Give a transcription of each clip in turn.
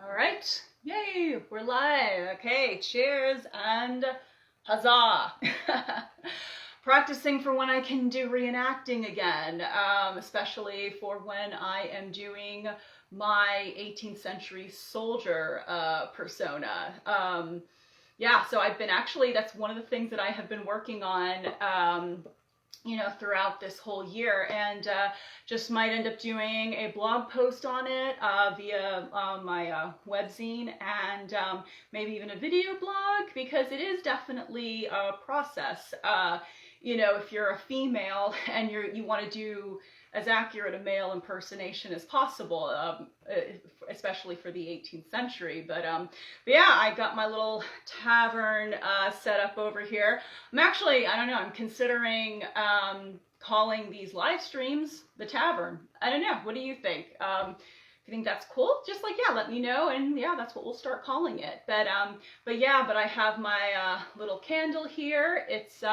All right, yay, we're live. Okay, cheers and huzzah. Practicing for when I can do reenacting again, especially for when I am doing my 18th century soldier persona. Yeah, so I've been that's one of the things that I have been working on throughout this whole year, and just might end up doing a blog post on it via my webzine, and maybe even a video blog, because it is definitely a process. If you're a female and you want to do as accurate a male impersonation as possible, especially for the 18th century. But yeah, I got my little tavern set up over here. I'm considering calling these live streams the tavern. I don't know. What do you think? If you think that's cool, just let me know, and yeah, that's what we'll start calling it. But I have my little candle here. It's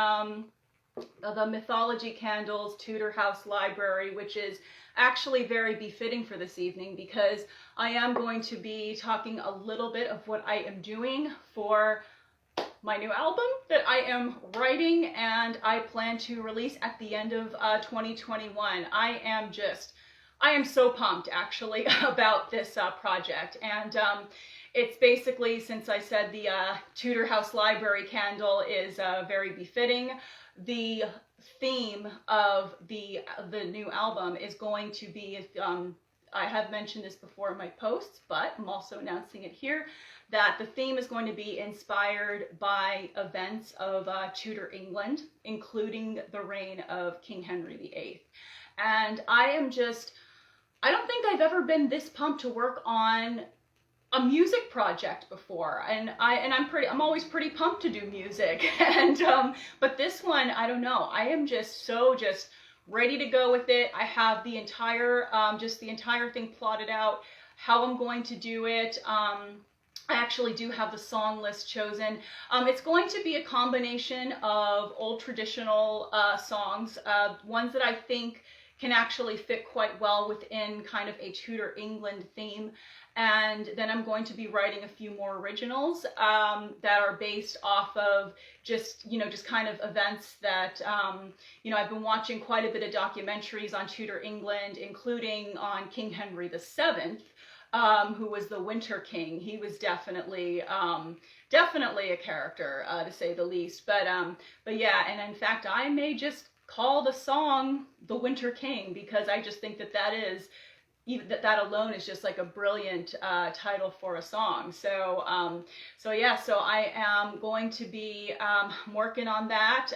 the Mythology Candles Tudor House Library, which is actually very befitting for this evening, because I am going to be talking a little bit of what I am doing for my new album that I am writing and I plan to release at the end of 2021. I am so pumped, actually, about this project. And it's basically, since I said the Tudor House Library candle is very befitting, the theme of the new album is going to be, I have mentioned this before in my posts, but I'm also announcing it here, that the theme is going to be inspired by events of Tudor England, including the reign of King Henry VIII. And I don't think I've ever been this pumped to work on a music project before, and I'm always pretty pumped to do music, and but this one, I don't know, I am just ready to go with it. I have the entire thing plotted out, how I'm going to do it. I actually do have the song list chosen. It's going to be a combination of old traditional songs, ones that I think can actually fit quite well within kind of a Tudor England theme. And then I'm going to be writing a few more originals that are based off of just kind of events that, I've been watching quite a bit of documentaries on Tudor England, including on King Henry VII, who was the Winter King. He was definitely a character, to say the least. But yeah, and in fact, I may just call the song The Winter King, because I just think that is, even that alone is just like a brilliant title for a song. So I am going to be working on that.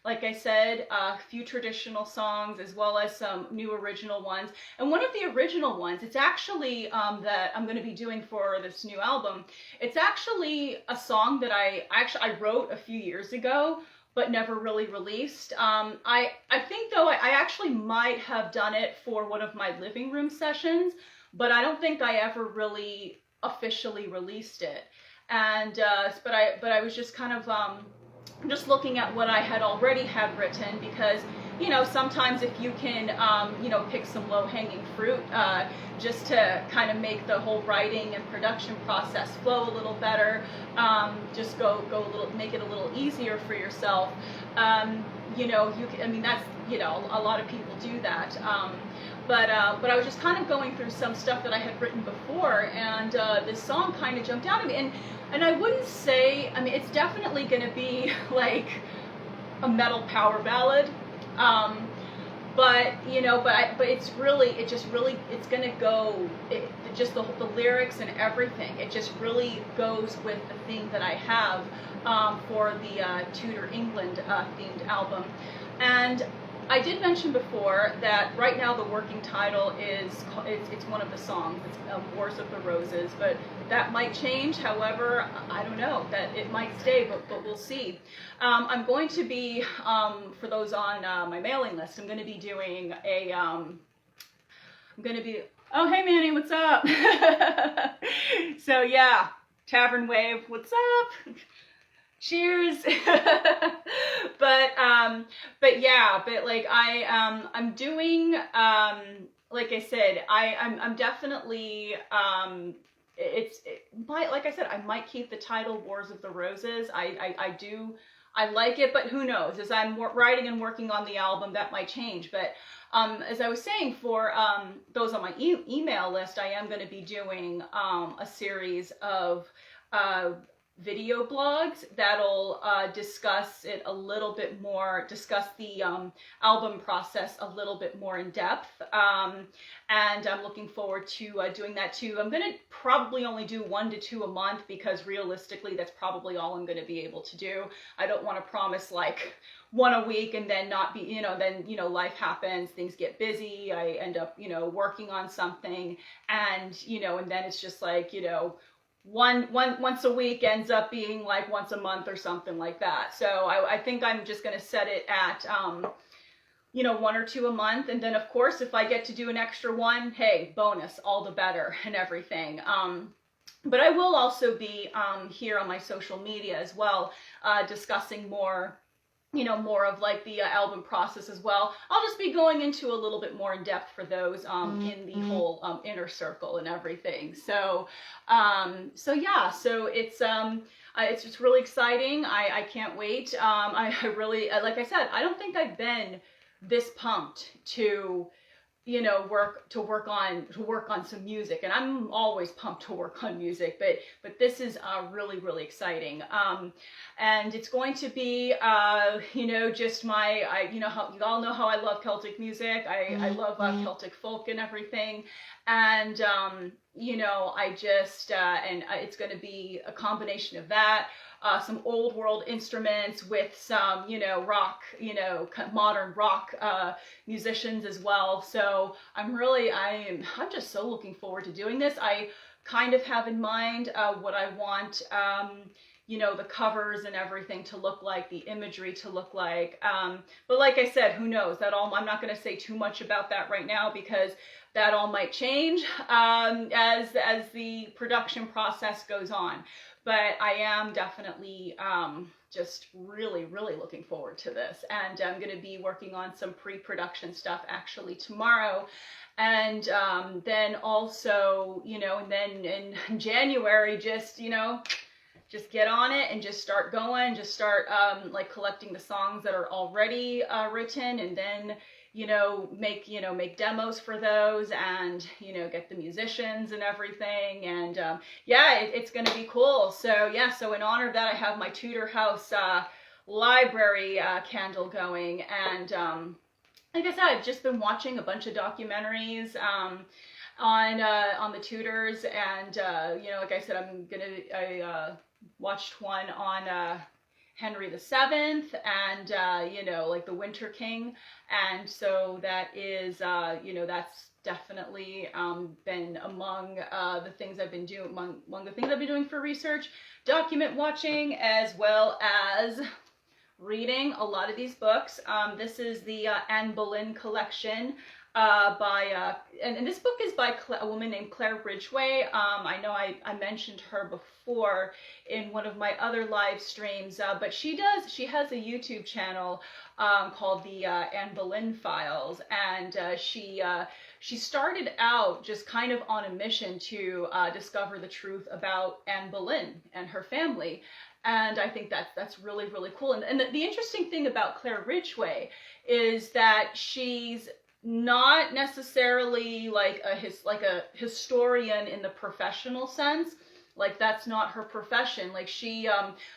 Like I said, a few traditional songs as well as some new original ones. And one of the original ones, it's actually that I'm going to be doing for this new album. It's actually a song that I wrote a few years ago, but never really released. I think, though, I actually might have done it for one of my living room sessions, but I don't think I ever really officially released it. And but I was just kind of just looking at what I had already had written, because sometimes if you can pick some low-hanging fruit just to kind of make the whole writing and production process flow a little better, just make it a little easier for yourself. That's, a lot of people do that. But I was just kind of going through some stuff that I had written before, and this song kind of jumped out at me. And I wouldn't say, it's definitely going to be like a metal power ballad. But it's gonna go, just the lyrics and everything, it just really goes with the theme that I have for the Tudor England themed album. And I did mention before that right now the working title is, it's one of the songs, it's Wars of the Roses, but that might change. However, I don't know, that it might stay, but we'll see. I'm going to be, for those on my mailing list, I'm going to be doing oh, hey Manny, what's up? So yeah, Tavern Wave, what's up? Cheers. I'm doing, like I said, I'm definitely like I said, I might keep the title Wars of the Roses. I like it, but who knows? As I'm writing and working on the album, that might change. But as I was saying, for those on my email list, I am going to be doing a series of video blogs that'll discuss it a little bit more, discuss the album process a little bit more in depth, and I'm looking forward to doing that too. I'm going to probably only do 1 to 2 a month, because realistically that's probably all I'm going to be able to do. I don't want to promise like 1 a week and then not be, then life happens, things get busy, I end up working on something, and and then it's just like once a week ends up being like once a month or something like that. So I think I'm just going to set it at 1 or 2 a month, and then of course if I get to do an extra one, hey, bonus, all the better and everything. But I will also be here on my social media as well, discussing more more of like the album process as well. I'll just be going into a little bit more in depth for those in the whole inner circle and everything. So yeah, so it's just really exciting. I can't wait. I really, like I said, I don't think I've been this pumped to work on some music, and I'm always pumped to work on music, but this is really, really exciting. And it's going to be just how you all know how I love Celtic music. I love Celtic folk and everything, and I just and it's going to be a combination of that. Some old world instruments with some, rock, modern rock musicians as well. So I'm just so looking forward to doing this. I kind of have in mind what I want, the covers and everything to look like, the imagery to look like. But like I said, who knows? I'm not going to say too much about that right now, because that all might change as the production process goes on. But I am definitely just really, really looking forward to this. And I'm going to be working on some pre-production stuff actually tomorrow. And then also, and then in January, just get on it and just start going, just start like collecting the songs that are already written, and then make demos for those, and get the musicians and everything, and it's going to be cool. So yeah, so in honor of that, I have my Tudor House library candle going, and like I said, I've just been watching a bunch of documentaries on the Tudors, and like I said, I watched one on Henry VII, and like the Winter King, and so that is that's definitely been among the things I've been doing, among the things I've been doing for research, document watching, as well as reading a lot of these books. This is the Anne Boleyn collection and this book is by a woman named Claire Ridgway. I know I mentioned her before in one of my other live streams, but she has a YouTube channel called the Anne Boleyn Files, and she started out just kind of on a mission to discover the truth about Anne Boleyn and her family. And I think that's really, really cool. And the interesting thing about Claire Ridgway is that she's not necessarily like a historian in the professional sense. Like, that's not her profession. Like, she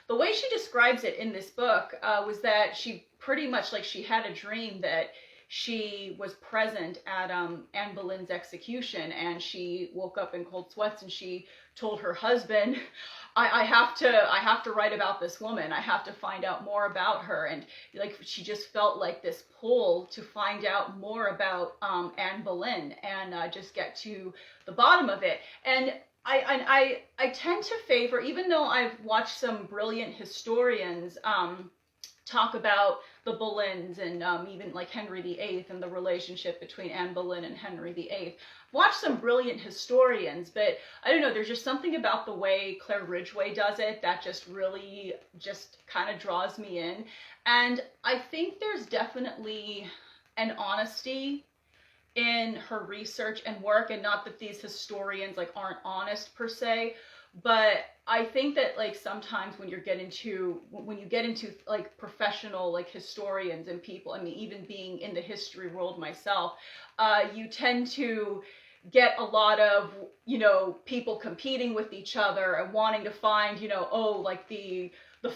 the way she describes it in this book was that she pretty much, like, she had a dream that she was present at Anne Boleyn's execution, and she woke up in cold sweats, and she told her husband, I have to write about this woman. I have to find out more about her. And like, she just felt like this pull to find out more about Anne Boleyn and just get to the bottom of it. And I tend to favor, even though I've watched some brilliant historians talk about the Boleyns and even like Henry VIII and the relationship between Anne Boleyn and Henry VIII. Watch some brilliant historians, but I don't know, there's just something about the way Claire Ridgway does it that just really just kind of draws me in. And I think there's definitely an honesty in her research and work, and not that these historians like aren't honest per se, but I think that like sometimes when you get into like professional like historians and people, I mean even being in the history world myself, you tend to get a lot of, you know, people competing with each other and wanting to find, you know, oh, like the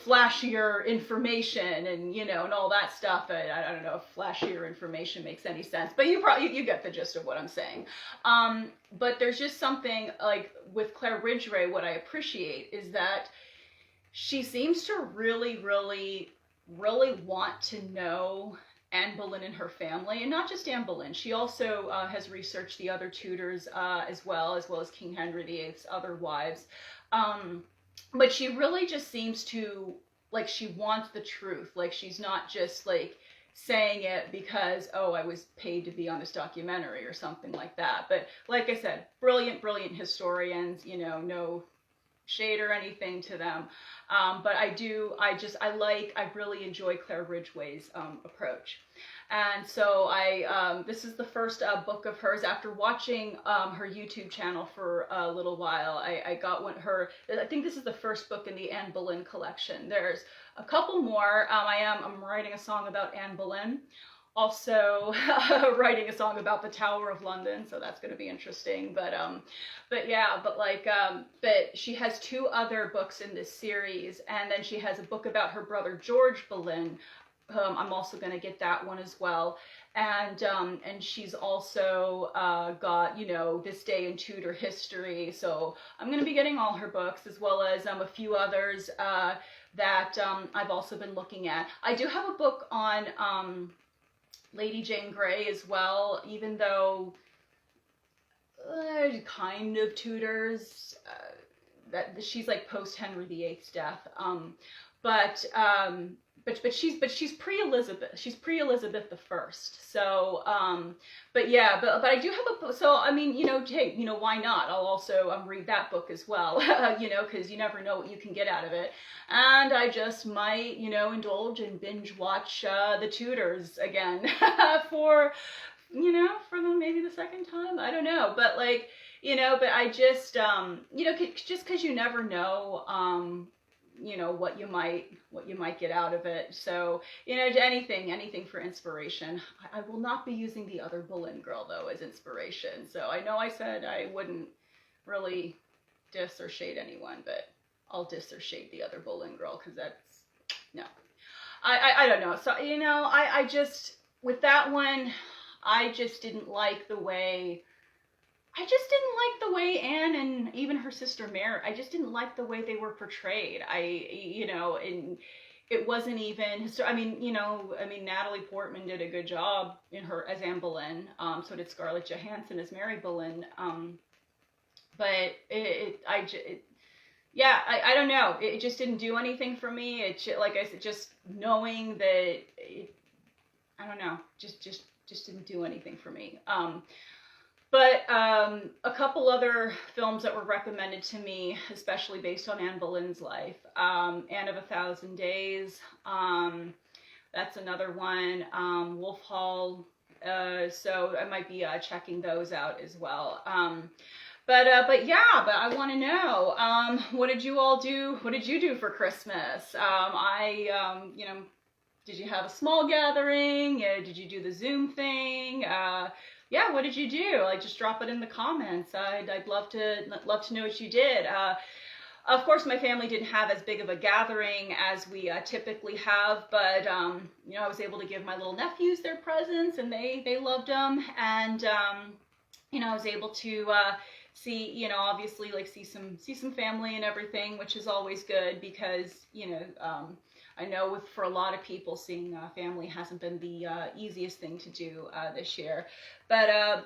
flashier information and, you know, and all that stuff. I don't know if flashier information makes any sense, but you get the gist of what I'm saying. But there's just something like with Claire Ridgway, what I appreciate is that she seems to really, really, really want to know Anne Boleyn and her family, and not just Anne Boleyn. She also has researched the other Tudors as well as King Henry VIII's other wives. But she really just seems to, like, she wants the truth. Like, she's not just, like, saying it because, oh, I was paid to be on this documentary or something like that. But, like I said, brilliant, brilliant historians, you know, no shade or anything to them. But I really enjoy Claire Ridgway's approach. And so this is the first book of hers. After watching her YouTube channel for a little while, I got I think this is the first book in the Anne Boleyn collection. There's a couple more. I'm writing a song about Anne Boleyn. Also writing a song about the Tower of London, so that's going to be interesting. But she has 2 other books in this series, and then she has a book about her brother George Boleyn. I'm also going to get that one as well. And she's also got, you know, This Day in Tudor History. So I'm going to be getting all her books, as well as a few others that I've also been looking at. I do have a book on Lady Jane Grey as well, even though kind of Tudors, that she's like post Henry VIII's death. But she's pre-Elizabeth. She's pre-Elizabeth I. So, but I do have a book. So, I mean, you know, hey, you know, why not? I'll also read that book as well, you know, because you never know what you can get out of it. And I just might, you know, indulge and binge watch the Tudors again for maybe the second time. I don't know, but like, you know, but I just, you know, just because you never know, you know, what you might get out of it. So, you know, anything for inspiration. I will not be using the other Boleyn girl though as inspiration. So I know I said I wouldn't really diss or shade anyone, but I'll diss or shade the other Boleyn girl, because that's, no. I don't know. So, you know, I just, with that one, I just didn't like the way Anne and even her sister Mary, I just didn't like the way they were portrayed. You know, and it wasn't even, I mean, you know, Natalie Portman did a good job in her as Anne Boleyn. So did Scarlett Johansson as Mary Boleyn. But I don't know. It just didn't do anything for me. Like I said, just knowing that, I don't know, just didn't do anything for me. But a couple other films that were recommended to me, especially based on Anne Boleyn's life. Anne of 1,000 Days, that's another one. Wolf Hall, so I might be checking those out as well. But I want to know, what did you all do? What did you do for Christmas? You know, did you have a small gathering? Did you do the Zoom thing? Yeah, what did you do? Like, just drop it in the comments. I'd love to know what you did. Of course, my family didn't have as big of a gathering as we typically have, but you know, I was able to give my little nephews their presents, and they loved them. And you know, I was able to see, you know, obviously, like, see some family and everything, which is always good, because, you know, I know for a lot of people, seeing family hasn't been the easiest thing to do this year. But I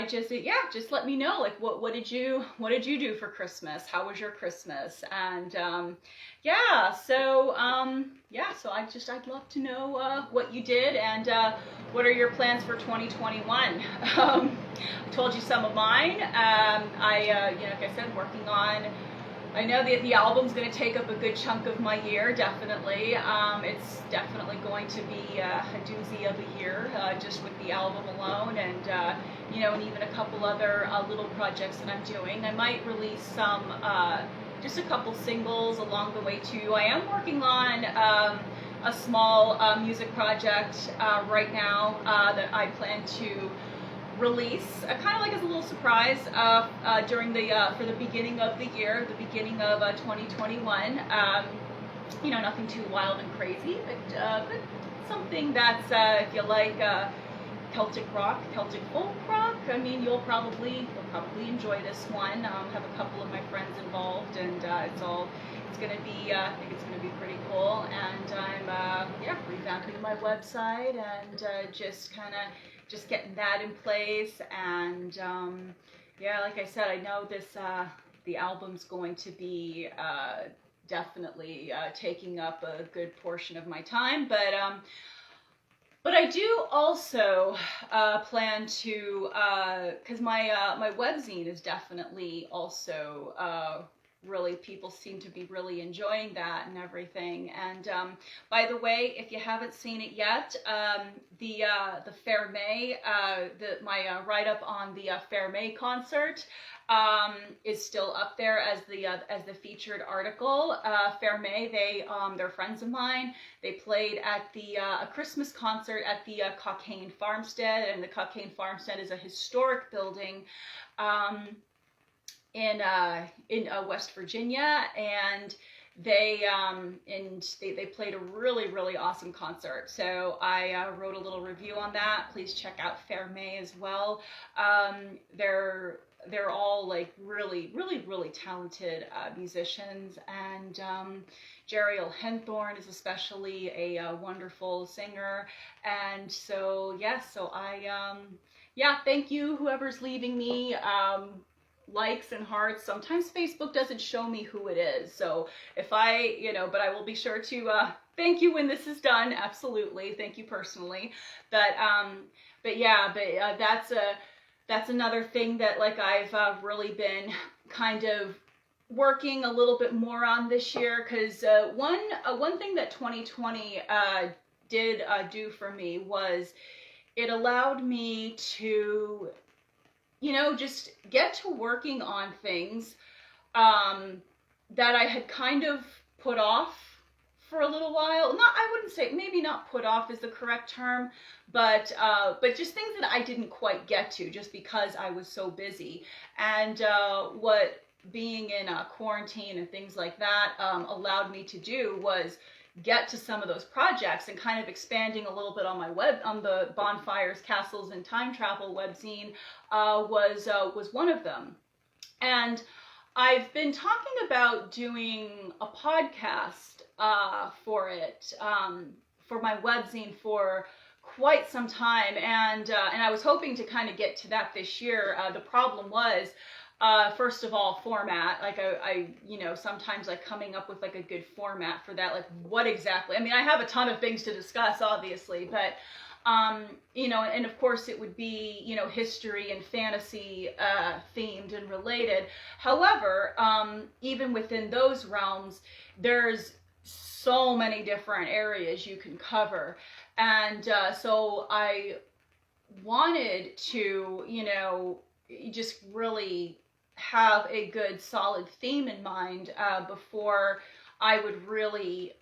just let me know, like, what did you do for Christmas? How was your Christmas? And so I'd love to know what you did, and what are your plans for 2021? I told you some of mine. You know, like I said, working on I know that the album's going to take up a good chunk of my year, definitely. It's definitely going to be a doozy of a year, just with the album alone, and you know, and even a couple other little projects that I'm doing. I might release some, just a couple singles along the way too. I am working on a small music project right now that I plan to release, kind of like as a little surprise during the for the beginning of the year, the beginning of 2021. You know, nothing too wild and crazy, but something that's if you like Celtic rock, Celtic folk rock. I mean, you'll probably enjoy this one. Have a couple of my friends involved, and it's gonna be I think it's gonna be pretty cool. And I'm yeah, revamping my website and just getting that in place. And yeah, like I said, I know this the album's going to be definitely taking up a good portion of my time, but I do also plan to, because my webzine is definitely also really, people seem to be really enjoying that and everything. And by the way, if you haven't seen it yet, the Fairmay, my write-up on the Fairmay concert is still up there as the featured article. Fairmay, they're friends of mine. They played at a Christmas concert at the Cockayne Farmstead, and the Cockayne Farmstead is a historic building in West Virginia, and they played a really awesome concert. So I wrote a little review on that. Please check out Fairmay as well. They're all like really talented musicians, and Jeriel Henthorn is especially a wonderful singer. And so yes, so I yeah, thank you whoever's leaving me likes and hearts. Sometimes Facebook doesn't show me who it is, so if I, you know, but I will be sure to thank you when this is done. Absolutely, thank you personally. But yeah, that's another thing that like I've really been kind of working a little bit more on this year, because one thing that 2020 did do for me was it allowed me to, you know, just get to working on things that I had kind of put off for a little while. I wouldn't say, maybe not put off is the correct term, but just things that I didn't quite get to just because I was so busy. And what being in quarantine and things like that allowed me to do was get to some of those projects, and kind of expanding a little bit on my on the Bonfires, Castles, and Time Travel webzine was one of them. And I've been talking about doing a podcast for it, for my webzine for quite some time, and I was hoping to kind of get to that this year. The problem was, first of all, format. Like I, you know, sometimes like coming up with like a good format for that, like what exactly, I mean, I have a ton of things to discuss, obviously, but, you know, and of course it would be, you know, history and fantasy, themed and related. However, even within those realms, there's so many different areas you can cover. And, so I wanted to, you know, just really have a good solid theme in mind before I would really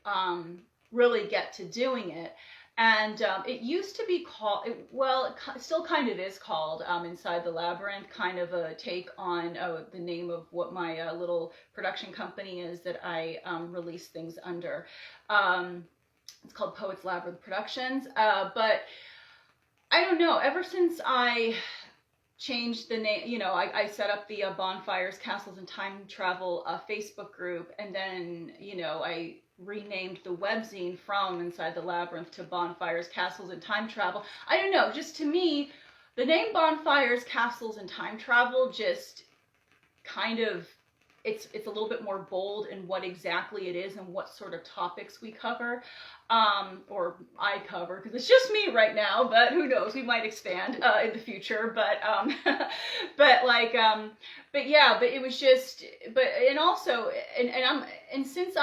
get to doing it. And it used to be called, well, it still kind of is called Inside the Labyrinth, kind of a take on the name of what my little production company is that I release things under. It's called Poets Labyrinth Productions. But I don't know, ever since I changed the name, you know, I set up the Bonfires, Castles, and Time Travel Facebook group, and then, you know, I renamed the webzine from Inside the Labyrinth to Bonfires, Castles, and Time Travel. I don't know, just to me, the name Bonfires, Castles, and Time Travel just kind of it's a little bit more bold in what exactly it is and what sort of topics we cover, or I cover, because it's just me right now, but who knows, we might expand in the future, but but like but yeah, but it was just, but and also and since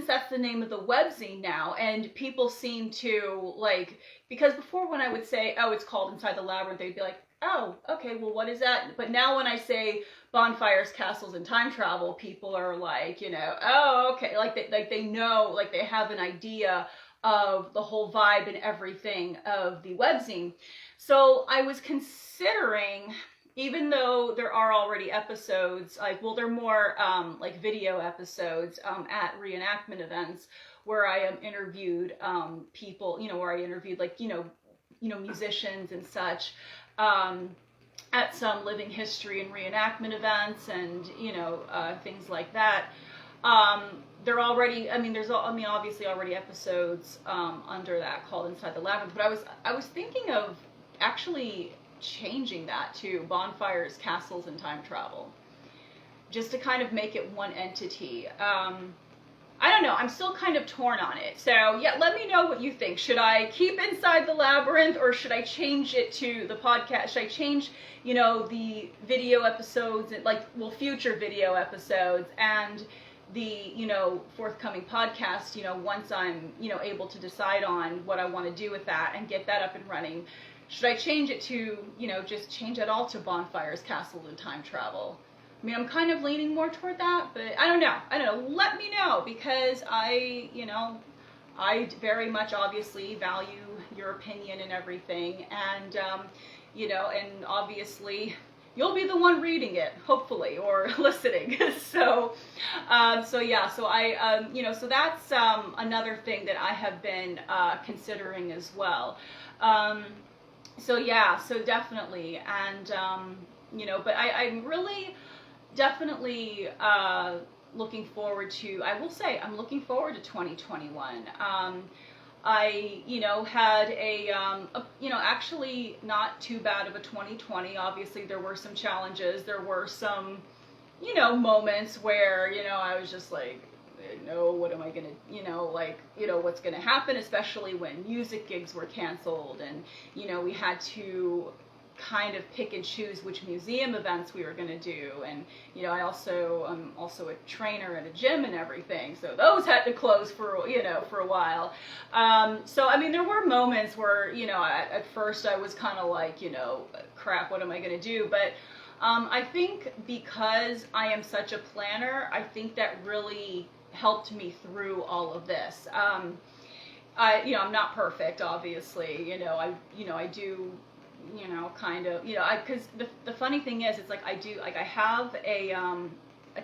that's the name of the webzine now, and people seem to like, because before when I would say, oh, it's called Inside the Labyrinth, they'd be like, oh, okay, well, what is that? But now when I say bonfires, castles, and time travel, people are like, you know, oh, okay, like they know, like they have an idea of the whole vibe and everything of the webzine. So I was considering, even though there are already episodes, like, well, they're more like video episodes at reenactment events where I interviewed people, you know, where I interviewed like, you know, musicians and such. At some living history and reenactment events, and you know, things like that. They're already, I mean, obviously already episodes under that called Inside the Labyrinth. But I was thinking of actually changing that to bonfires, castles, and time travel, just to kind of make it one entity. I don't know. I'm still kind of torn on it. So yeah, let me know what you think. Should I keep Inside the Labyrinth, or should I change it to the podcast? Should I change, you know, the video episodes, like, well, future video episodes, and the, you know, forthcoming podcast, you know, once I'm, you know, able to decide on what I want to do with that and get that up and running? Should I change it to, you know, just change it all to bonfires, castles, and time travel? I mean, I'm kind of leaning more toward that, but I don't know. Let me know, because I very much obviously value your opinion and everything. And, you know, and obviously you'll be the one reading it, hopefully, or listening. So yeah, so you know, so that's another thing that I have been considering as well. So yeah, so definitely. And, you know, but I'm really definitely looking forward to, I will say, I'm looking forward to 2021. I, you know, had a you know, actually not too bad of a 2020. Obviously, there were some challenges. There were some, you know, moments where, you know, I was just like, no, what am I going to, you know, like, you know, what's going to happen, especially when music gigs were canceled, and, you know, we had to kind of pick and choose which museum events we were going to do. And, you know, I also am also a trainer at a gym and everything, so those had to close for, you know, for a while. So I mean, there were moments where, you know, at first I was kind of like, you know, crap, what am I going to do? But I think because I am such a planner, I think that really helped me through all of this. You know, I'm not perfect, obviously. You know, I do, you know, kind of, you know, because the funny thing is, it's like I have a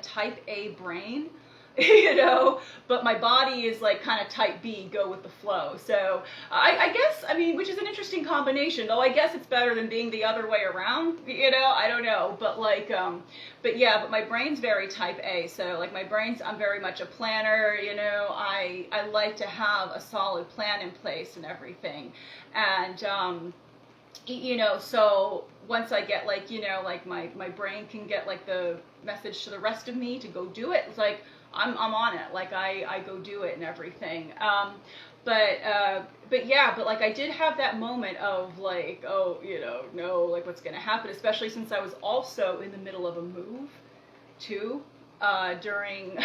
type A brain, you know, but my body is like kind of type B, go with the flow. So I guess, I mean, which is an interesting combination, though I guess it's better than being the other way around, you know, I don't know, but like, but yeah, but my brain's very type A, so like I'm very much a planner, you know, I like to have a solid plan in place and everything. And, you know, so once I get like, you know, like my brain can get like the message to the rest of me to go do it, it's like, I'm on it, like I go do it and everything. But yeah, but like I did have that moment of like, oh, you know, no, like what's gonna happen, especially since I was also in the middle of a move too, during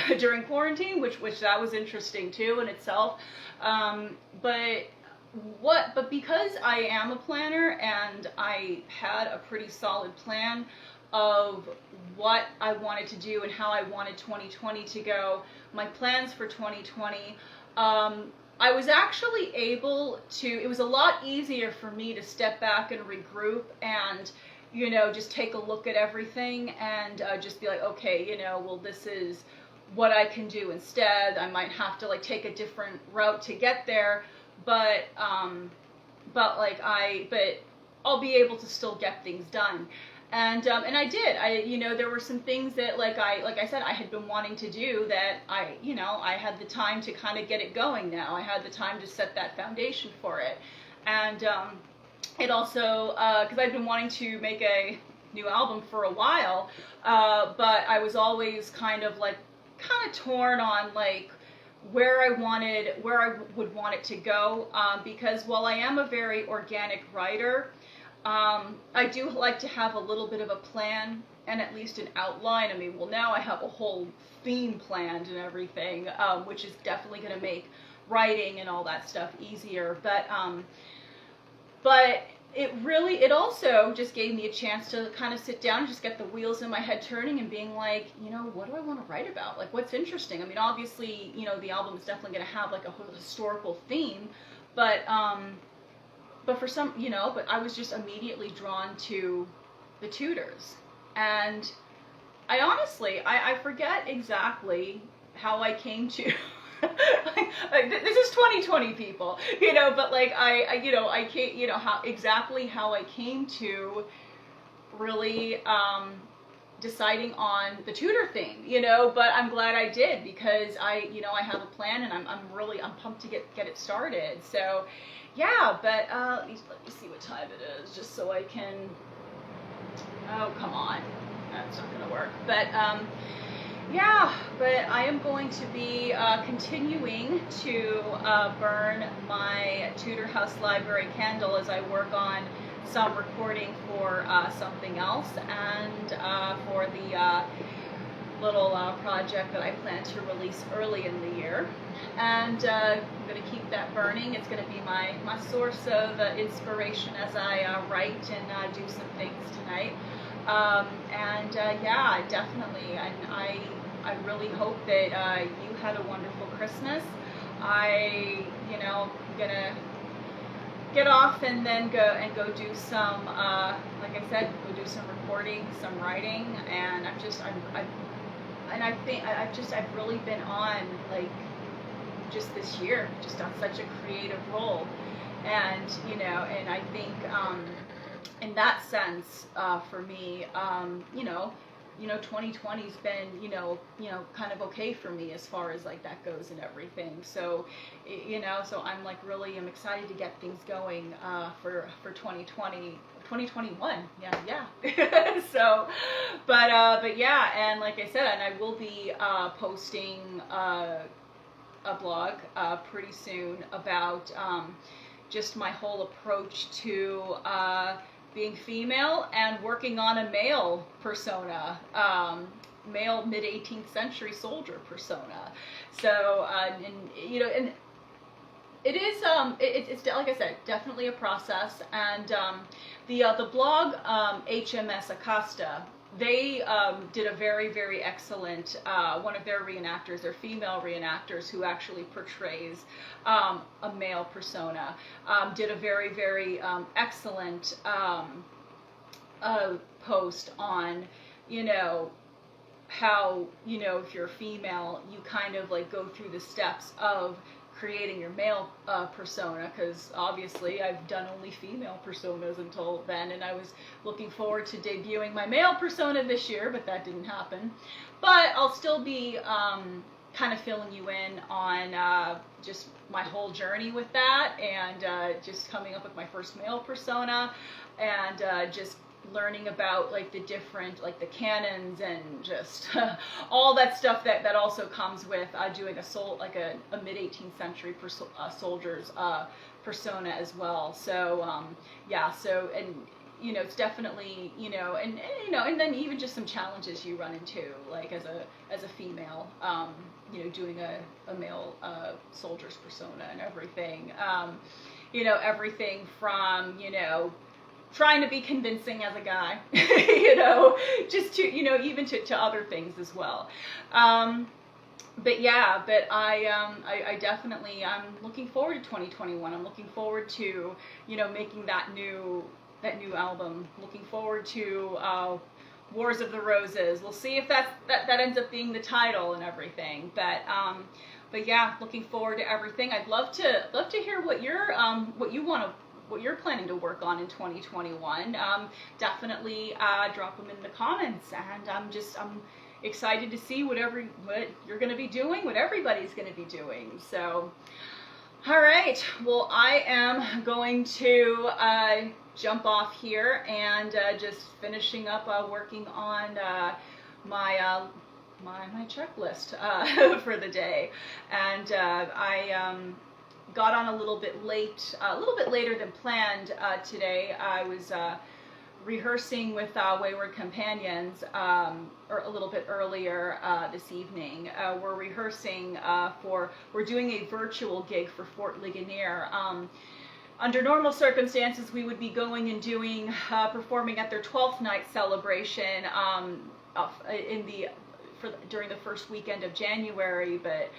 quarantine, which that was interesting too in itself. But because I am a planner and I had a pretty solid plan of what I wanted to do and how I wanted 2020 to go, my plans for 2020, I was actually able to, it was a lot easier for me to step back and regroup and, you know, just take a look at everything and just be like, okay, you know, well, this is what I can do instead. I might have to like take a different route to get there, but I'll be able to still get things done. And I did. You know, there were some things that like I said, I had been wanting to do that you know, I had the time to kind of get it going now. I had the time to set that foundation for it. And it also, because I've been wanting to make new album for a while, but I was always kind of torn on like where I would want it to go, because while I am a very organic writer, I do like to have a little bit of a plan and at least an outline. I mean, well, now I have a whole theme planned and everything, which is definitely going to make writing and all that stuff easier. But it also just gave me a chance to kind of sit down and just get the wheels in my head turning and being like, you know, what do I want to write about? Like, what's interesting? I mean, obviously, you know, the album is definitely going to have like a historical theme, but for some, you know, but I was just immediately drawn to the Tudors. And I honestly, I forget exactly how I came to, this is 2020, people, you know, but like I can't, you know, how I came to really deciding on the Tudor theme, you know, but I'm glad I did, because I have a plan, and I'm pumped to get it started. So yeah, but let me see what time it is, just so I can, oh, come on, that's not gonna work. But yeah, but I am going to be continuing to burn my Tudor House Library candle as I work on some recording for something else, and for the little project that I plan to release early in the year. And I'm going to keep that burning. It's going to be my source of inspiration as I write and do some things tonight. Yeah, definitely. And I really hope that you had a wonderful Christmas. I'm gonna get off and then go do some, like I said, go do some recording, some writing, and I've really been on, like, just this year, just on such a creative role, and and I think in that sense, for me, 2020's been, kind of okay for me as far as like that goes and everything. So, so I'm like really am excited to get things going for 2021. Yeah. So, but yeah, and like I said, and I will be posting a blog pretty soon about just my whole approach to being female and working on a male persona, male mid-18th century soldier persona. So, and it is, it's like I said, definitely a process. And the blog HMS Acosta, they did a very, very excellent, one of their reenactors, their female reenactors who actually portrays a male persona, did a very, very excellent post on, how, if you're female, you kind of like go through the steps of creating your male persona, because obviously I've done only female personas until then, and I was looking forward to debuting my male persona this year, but that didn't happen. But I'll still be kind of filling you in on just my whole journey with that, and just coming up with my first male persona, and just learning about like the different, like the canons, and just all that stuff that also comes with doing a mid-18th century soldier's persona as well. So yeah, so, and it's definitely, and then even just some challenges you run into, like as a female, doing a male soldier's persona and everything. Everything from, trying to be convincing as a guy, just to, even to other things as well. But yeah, but I definitely, I'm looking forward to 2021. I'm looking forward to, making that new album. Looking forward to Wars of the Roses. We'll see if that ends up being the title and everything. But yeah, looking forward to everything. I'd love to hear what you're planning to work on in 2021. Definitely drop them in the comments, and I'm excited to see what you're going to be doing, what everybody's going to be doing. So, all right, well, I am going to jump off here and just finishing up working on my my checklist for the day. And I got on a little bit later than planned today. I was rehearsing with Wayward Companions, or a little bit earlier this evening. We're rehearsing we're doing a virtual gig for Fort Ligonier. Under normal circumstances, we would be going and doing, performing at their 12th night celebration during the first weekend of January, but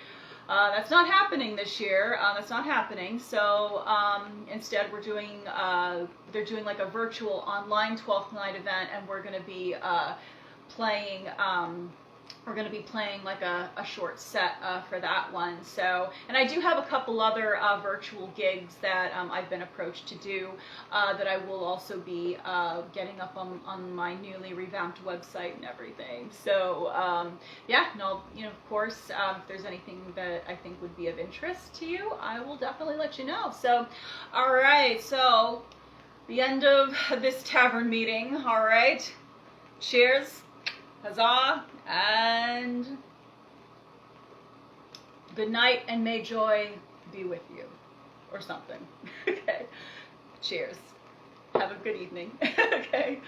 that's not happening this year. That's not happening. So instead, they're doing like a virtual online 12th night event, and we're going to be playing. We're going to be playing like a short set for that one. So, and I do have a couple other virtual gigs that I've been approached to do that I will also be getting up on my newly revamped website and everything. So, yeah, and I'll, of course, if there's anything that I think would be of interest to you, I will definitely let you know. So, all right, so the end of this tavern meeting. All right, cheers. Huzzah, and good night, and may joy be with you, or something. Okay, cheers. Have a good evening. Okay.